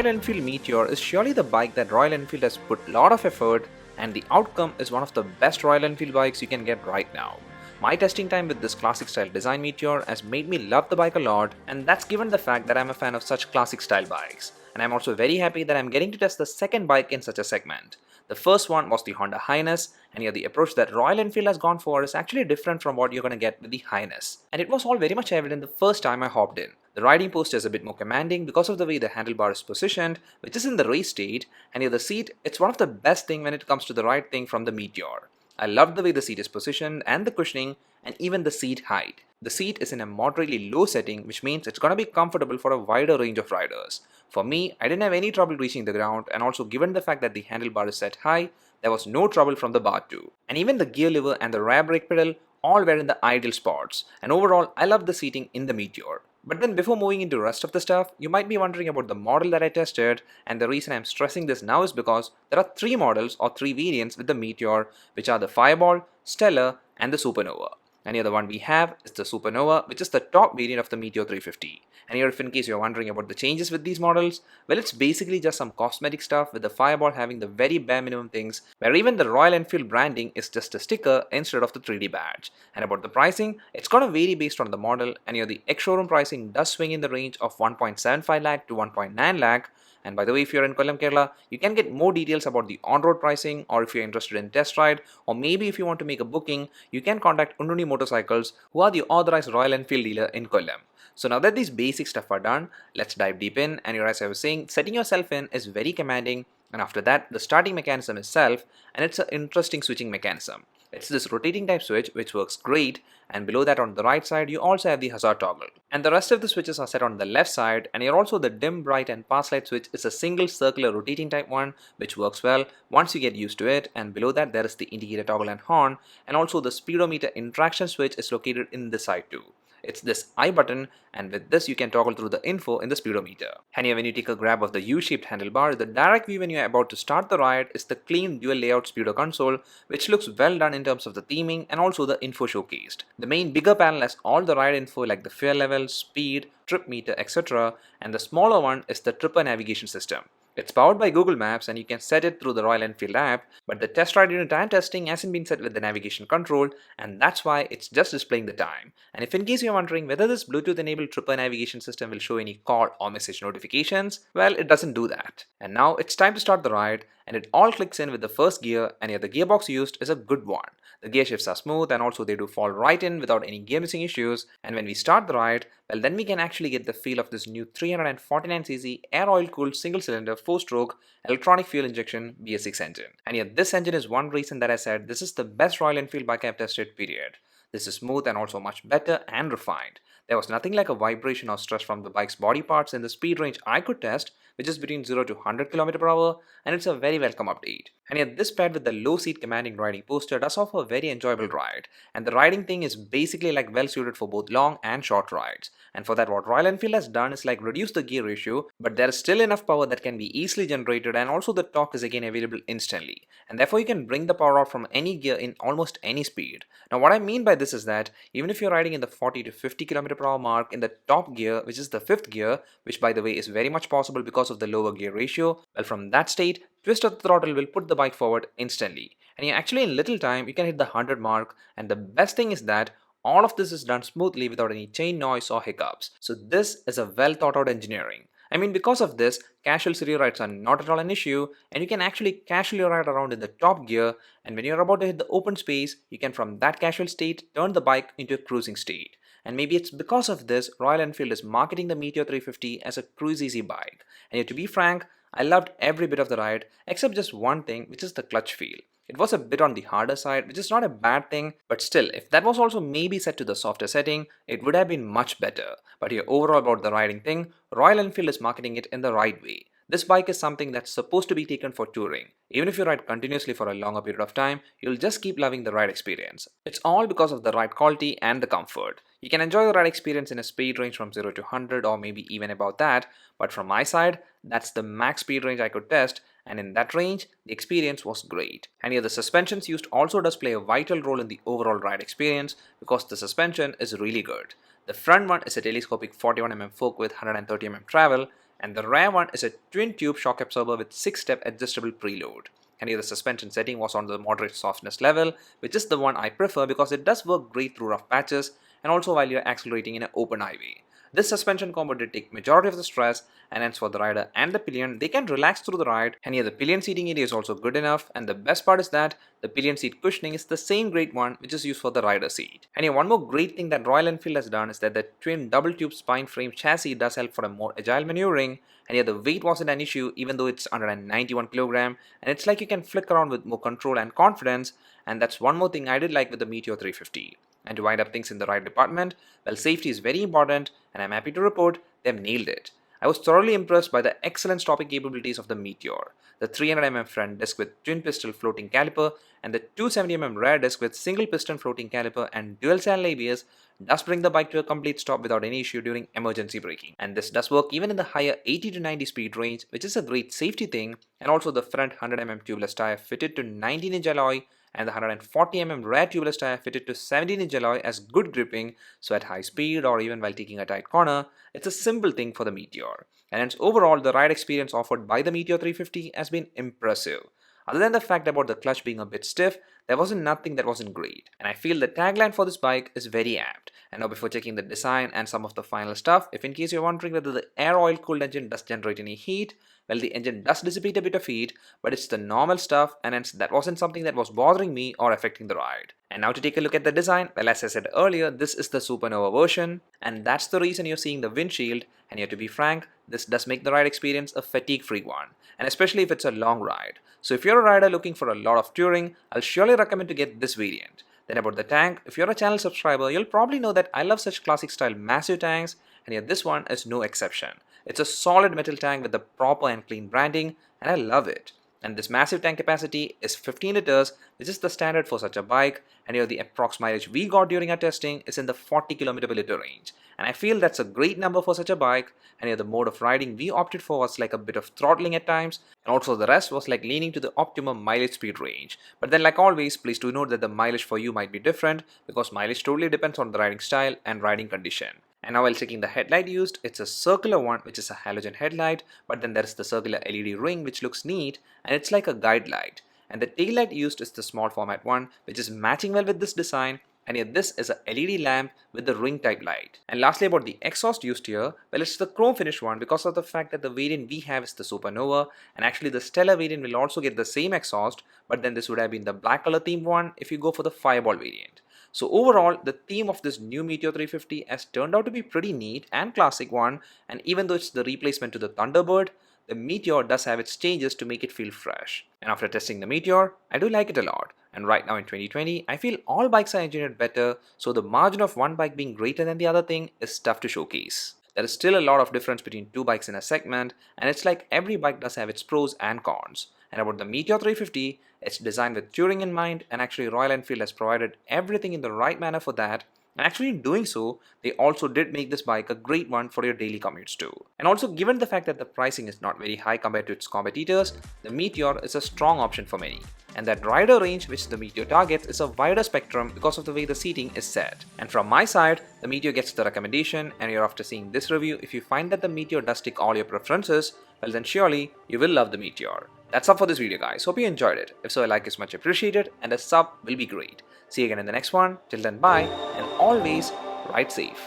Royal Enfield Meteor is surely the bike that Royal Enfield has put a lot of effort, and the outcome is one of the best Royal Enfield bikes you can get right now. My testing time with this classic style design Meteor has made me love the bike a lot, and that's given the fact that I'm a fan of such classic style bikes. And I'm also very happy that I'm getting to test the second bike in such a segment. The first one was the Honda Highness, and here the approach that Royal Enfield has gone for is actually different from what you're going to get with the Highness. And it was all very much evident the first time I hopped in. The riding posture is a bit more commanding because of the way the handlebar is positioned, which is in the race state, and here the seat, it's one of the best thing when it comes to the ride thing from the Meteor. I love the way the seat is positioned and the cushioning and even the seat height. The seat is in a moderately low setting, which means it's going to be comfortable for a wider range of riders. For me, I didn't have any trouble reaching the ground, and also given the fact that the handlebar is set high, there was no trouble from the bar too. And even the gear lever and the rear brake pedal all were in the ideal spots, and overall I love the seating in the Meteor. But then before moving into the rest of the stuff, you might be wondering about the model that I tested, and the reason I'm stressing this now is because there are 3 models or 3 variants with the Meteor, which are the Fireball, Stellar and the Supernova. And here the one we have is the Supernova, which is the top variant of the Meteor 350. And here if in case you're wondering about the changes with these models, well, it's basically just some cosmetic stuff, with the Fireball having the very bare minimum things, where even the Royal Enfield branding is just a sticker instead of the 3D badge. And about the pricing, it's gonna vary based on the model, and here the ex-showroom pricing does swing in the range of 1.75 lakh to 1.9 lakh. And by the way, if you're in Kollam, Kerala, you can get more details about the on-road pricing, or if you're interested in test ride, or maybe if you want to make a booking, you can contact Unduni Motorcycles, who are the authorized Royal Enfield dealer in Kollam. So now that these basic stuff are done, let's dive deep in. And here, as I was saying, setting yourself in is very commanding, and after that, the starting mechanism itself, and it's an interesting switching mechanism. It's this rotating type switch which works great, and below that on the right side you also have the hazard toggle. And the rest of the switches are set on the left side, and here also the dim, bright and pass light switch is a single circular rotating type one which works well once you get used to it, and below that there is the indicator toggle and horn, and also the speedometer interaction switch is located in this side too. It's this I button, and with this you can toggle through the info in the speedometer. And here when you take a grab of the U-shaped handlebar, the direct view when you are about to start the ride is the clean dual layout speedo console, which looks well done in terms of the theming and also the info showcased. The main bigger panel has all the ride info like the fuel level, speed, trip meter, etc. And the smaller one is the tripper navigation system. It's powered by Google Maps, and you can set it through the Royal Enfield app, but the test ride unit I'm testing hasn't been set with the navigation control, and that's why it's just displaying the time. And if in case you're wondering whether this Bluetooth enabled tripper navigation system will show any call or message notifications, well, it doesn't do that. And now it's time to start the ride, and it all clicks in with the first gear, and here the gearbox used is a good one. The gear shifts are smooth, and also they do fall right in without any gear missing issues, and when we start the ride, well, then we can actually get the feel of this new 349cc air oil cooled single cylinder 4-stroke electronic fuel injection BS6 engine. And yet this engine is one reason that I said this is the best Royal Enfield bike I've tested, period. This is smooth and also much better and refined. There was nothing like a vibration or stress from the bike's body parts in the speed range I could test, which is between 0 to 100 km/h, and it's a very welcome update. And yet this paired with the low seat commanding riding posture does offer a very enjoyable ride, and the riding thing is basically like well suited for both long and short rides. And for that, what Royal Enfield has done is like reduce the gear ratio, but there is still enough power that can be easily generated, and also the torque is again available instantly, and therefore you can bring the power out from any gear in almost any speed. Now what I mean by this is that even if you're riding in the 40 to 50 km/h mark in the top gear, which is the 5th gear, which by the way is very much possible because of the lower gear ratio, well, from that state, twist of the throttle will put the bike forward instantly, and you actually in little time you can hit the 100 mark. And the best thing is that all of this is done smoothly without any chain noise or hiccups. So this is a well thought out engineering. I mean, because of this, casual city rides are not at all an issue, and you can actually casually ride around in the top gear, and when you're about to hit the open space, you can from that casual state turn the bike into a cruising state. And maybe it's because of this Royal Enfield is marketing the Meteor 350 as a cruise easy bike. And yet to be frank, I loved every bit of the ride except just one thing, which is the clutch feel. It was a bit on the harder side, which is not a bad thing, but still, if that was also maybe set to the softer setting, it would have been much better. But here overall about the riding thing, Royal Enfield is marketing it in the right way. This bike is something that's supposed to be taken for touring. Even if you ride continuously for a longer period of time, you'll just keep loving the ride experience. It's all because of the ride quality and the comfort. You can enjoy the ride experience in a speed range from 0 to 100 or maybe even about that, but from my side, that's the max speed range I could test, and in that range, the experience was great. And here the suspensions used also does play a vital role in the overall ride experience because the suspension is really good. The front one is a telescopic 41mm fork with 130mm travel, And the rare one is a twin tube shock absorber with 6-step adjustable preload. And here the suspension setting was on the moderate softness level, which is the one I prefer because it does work great through rough patches and also while you're accelerating in an open highway. This suspension combo did take majority of the stress, and hence for the rider and the pillion, they can relax through the ride. And here the pillion seating area is also good enough, and the best part is that the pillion seat cushioning is the same great one which is used for the rider seat. And here one more great thing that Royal Enfield has done is that the twin double tube spine frame chassis does help for a more agile maneuvering. And here the weight wasn't an issue even though it's 191 kg, and it's like you can flick around with more control and confidence. And that's one more thing I did like with the Meteor 350. And to wind up things in the ride department, well, safety is very important, and I'm happy to report they've nailed it. I was thoroughly impressed by the excellent stopping capabilities of the Meteor. The 300mm front disc with twin pistol floating caliper and the 270mm rear disc with single piston floating caliper and dual channel ABS does bring the bike to a complete stop without any issue during emergency braking. And this does work even in the higher 80 to 90 speed range, which is a great safety thing. And also the front 100mm tubeless tire fitted to 19-inch alloy and the 140mm rear tubeless tire fitted to 17-inch alloy as good gripping, so at high speed or even while taking a tight corner, it's a simple thing for the Meteor. And hence overall the ride experience offered by the Meteor 350 has been impressive. Other than the fact about the clutch being a bit stiff, there wasn't nothing that wasn't great. And I feel the tagline for this bike is very apt. And now before checking the design and some of the final stuff, if in case you're wondering whether the air oil cooled engine does generate any heat, well, the engine does dissipate a bit of heat, but it's the normal stuff, and hence that wasn't something that was bothering me or affecting the ride. And now to take a look at the design, well, as I said earlier, this is the Supernova version, and that's the reason you're seeing the windshield. And here to be frank, this does make the ride experience a fatigue-free one, and especially if it's a long ride. So if you're a rider looking for a lot of touring, I'll surely recommend to get this variant. Then about the tank, if you're a channel subscriber, you'll probably know that I love such classic style massive tanks, and here this one is no exception. It's a solid metal tank with the proper and clean branding, and I love it. And this massive tank capacity is 15 liters, which is the standard for such a bike, and here the approx mileage we got during our testing is in the 40 km per liter range. And I feel that's a great number for such a bike, and here the mode of riding we opted for was like a bit of throttling at times, and also the rest was like leaning to the optimum mileage speed range. But then like always, please do note that the mileage for you might be different, because mileage totally depends on the riding style and riding condition. And now while checking the headlight used, it's a circular one which is a halogen headlight, but then there is the circular LED ring which looks neat, and it's like a guide light. And the tail light used is the small format one which is matching well with this design, and here this is a LED lamp with the ring type light. And lastly about the exhaust used here, well, it's the chrome finish one because of the fact that the variant we have is the Supernova, and actually the Stellar variant will also get the same exhaust, but then this would have been the black color themed one if you go for the Fireball variant. So overall, the theme of this new Meteor 350 has turned out to be pretty neat and classic one, and even though it's the replacement to the Thunderbird, the Meteor does have its changes to make it feel fresh. And after testing the Meteor, I do like it a lot. And right now in 2020, I feel all bikes are engineered better, so the margin of one bike being greater than the other thing is tough to showcase. There is still a lot of difference between two bikes in a segment, and it's like every bike does have its pros and cons. And about the Meteor 350, it's designed with touring in mind, and actually Royal Enfield has provided everything in the right manner for that. And actually in doing so, they also did make this bike a great one for your daily commutes too. And also given the fact that the pricing is not very high compared to its competitors, the Meteor is a strong option for many. And that rider range which the Meteor targets is a wider spectrum because of the way the seating is set. And from my side, the Meteor gets the recommendation, and you're after seeing this review, if you find that the Meteor does tick all your preferences, well then surely you will love the Meteor. That's all for this video guys, hope you enjoyed it. If so, a like is much appreciated and a sub will be great. See you again in the next one. Till then, bye, and always ride safe.